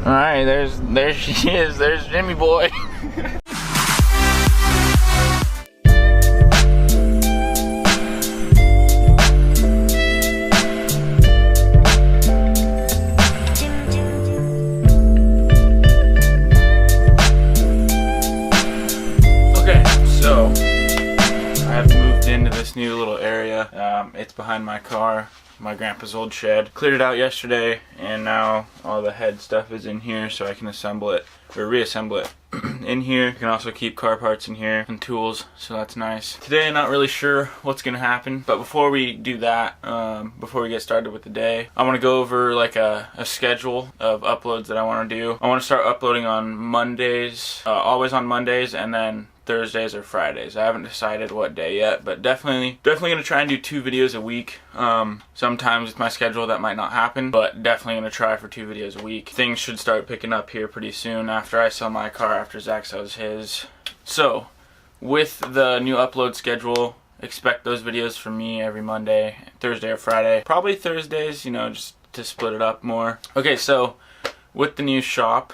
Alright, there she is. There's Jimmy boy. New little area. It's behind my car, my grandpa's old shed. Cleared it out yesterday, and now all the head stuff is in here, so I can assemble it or reassemble it in here. You can also keep car parts in here and tools, so that's nice. Today I'm not really sure what's gonna happen, but before we do that, before we get started with the day, I want to go over like a schedule of uploads that I want to do. I want to start uploading on Mondays, always on Mondays, and then Thursdays or Fridays. I haven't decided what day yet, but definitely gonna try and do 2 videos a week. Sometimes with my schedule that might not happen, but definitely gonna try for 2 videos a week. Things should start picking up here pretty soon after I sell my car, after Zach sells his. So with the new upload schedule, expect those videos from me every Monday, Thursday or Friday. Probably Thursdays, you know, just to split it up more. Okay, so with the new shop,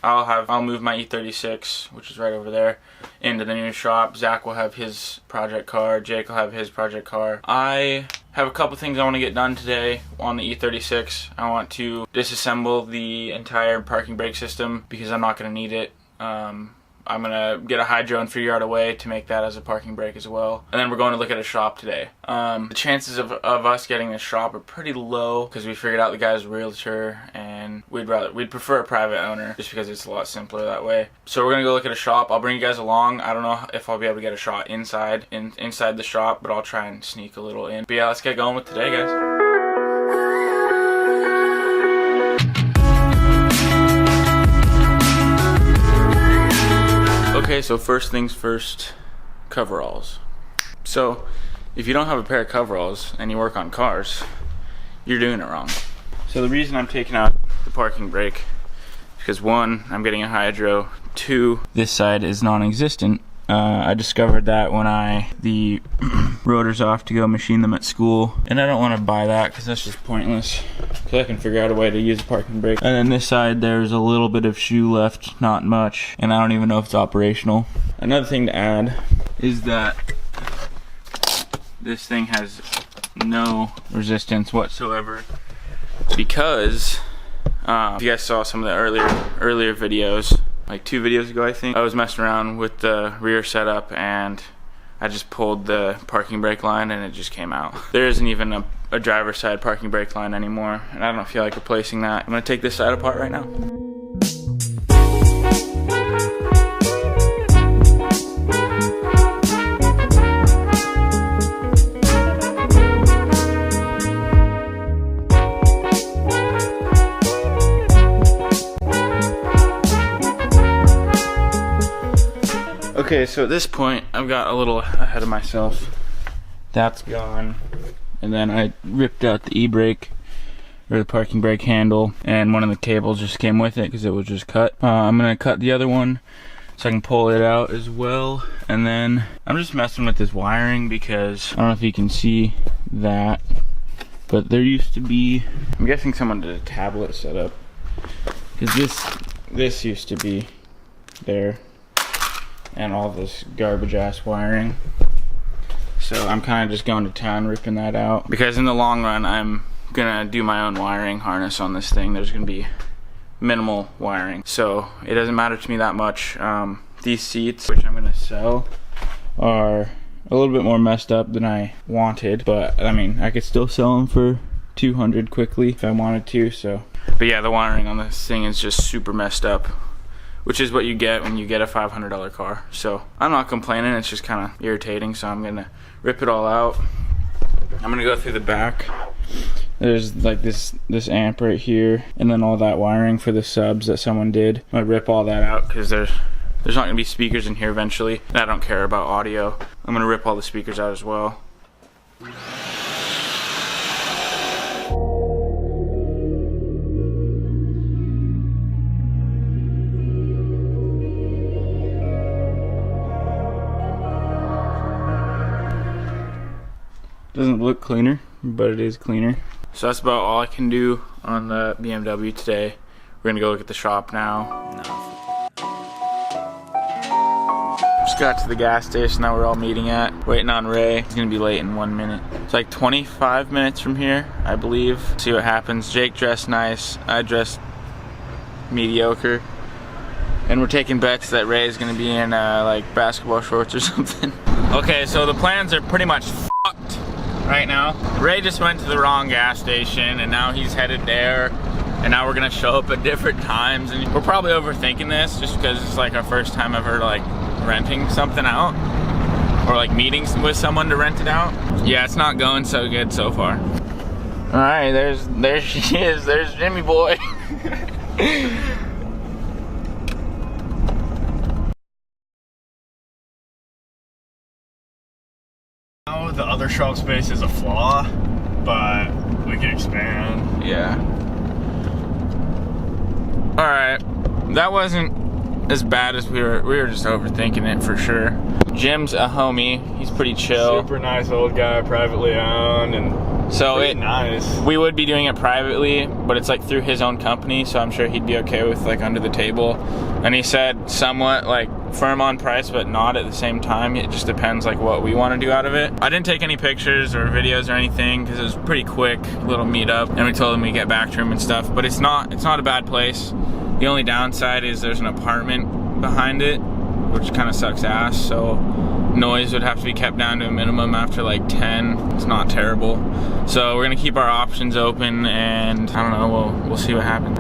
I'll move my e36, which is right over there, into the new shop. Zach will have his project car. Jake will have his project car. I have a couple things I want to get done today on the e36. I want to disassemble the entire parking brake system because I'm not going to need it. I'm going to get a hydro and figure out a way to make that as a parking brake as well. And then we're going to look at a shop today. The chances of us getting a shop are pretty low because we figured out the guy's a realtor, and we'd prefer a private owner just because it's a lot simpler that way. So we're going to go look at a shop. I'll bring you guys along. I don't know if I'll be able to get a shot inside the shop, but I'll try and sneak a little in. But yeah, let's get going with today, guys. Okay, so first things first, coveralls. So if you don't have a pair of coveralls and you work on cars, you're doing it wrong. So the reason I'm taking out the parking brake is because 1, I'm getting a hydro, 2, this side is non-existent. I discovered that when the rotors off to go machine them at school, and I don't want to buy that because that's just pointless, because I can figure out a way to use a parking brake. And then this side, there's a little bit of shoe left, not much, and I don't even know if it's operational. Another thing to add is that this thing has no resistance whatsoever, because if you guys saw some of the earlier videos, like 2 videos ago I think, I was messing around with the rear setup and I just pulled the parking brake line and it just came out. There isn't even a driver's side parking brake line anymore, and I don't feel like replacing that. I'm gonna take this side apart right now. Okay, so at this point, I've got a little ahead of myself. That's gone. And then I ripped out the e-brake, or the parking brake handle, and one of the cables just came with it because it was just cut. I'm going to cut the other one so I can pull it out as well. And then I'm just messing with this wiring because I don't know if you can see that, but there used to be, I'm guessing someone did a tablet setup, because this used to be there, and all this garbage ass wiring. So I'm kind of just going to town ripping that out, because in the long run I'm gonna do my own wiring harness on this thing. There's gonna be minimal wiring, so it doesn't matter to me that much. These seats, which I'm gonna sell, are a little bit more messed up than I wanted, but I mean, I could still sell them for $200 quickly if I wanted to. So, but yeah, the wiring on this thing is just super messed up, which is what you get when you get a $500 car. So I'm not complaining, it's just kind of irritating, so I'm gonna rip it all out. I'm gonna go through the back. There's like this amp right here, and then all that wiring for the subs that someone did. I'm gonna rip all that out because there's not gonna be speakers in here eventually, and I don't care about audio. I'm gonna rip all the speakers out as well. Doesn't look cleaner, but it is cleaner. So that's about all I can do on the BMW today. We're gonna go look at the shop now. Just got to the gas station that we're all meeting at, waiting on Ray. He's gonna be late in 1 minute. It's like 25 minutes from here, I believe. See what happens. Jake dressed nice, I dressed mediocre. And we're taking bets that Ray's gonna be in like basketball shorts or something. Okay, so the plans are pretty much fucked right now. Ray just went to the wrong gas station and now he's headed there. And now we're gonna show up at different times. And we're probably overthinking this just because it's like our first time ever like renting something out. Or like meeting with someone to rent it out. Yeah, it's not going so good so far. All right, there she is. There's Jimmy boy. The other shop space is a flaw, but we can expand. Yeah. Alright. That wasn't as bad as we were just overthinking it for sure. Jim's a homie. He's pretty chill. Super nice old guy, privately owned, and so nice. We would be doing it privately, but it's like through his own company, so I'm sure he'd be okay with like under the table. And he said somewhat like firm on price, but not at the same time. It just depends like what we want to do out of it. I didn't take any pictures or videos or anything because it was pretty quick little meetup, and we told him we get back to him and stuff. But it's not a bad place. The only downside is there's an apartment behind it, which kind of sucks ass. So noise would have to be kept down to a minimum after like 10. It's not terrible. So we're gonna keep our options open, and I don't know, we'll see what happens.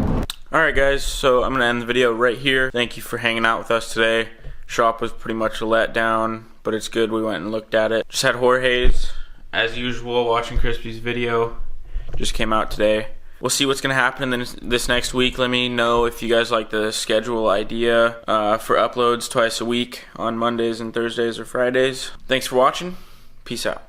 Alright guys, so I'm gonna end the video right here. Thank you for hanging out with us today. Shop was pretty much a letdown, but it's good we went and looked at it. Just had Jorge's, as usual, watching Crispy's video. Just came out today. We'll see what's gonna happen in this next week. Let me know if you guys like the schedule idea for uploads twice a week on Mondays and Thursdays or Fridays. Thanks for watching. Peace out.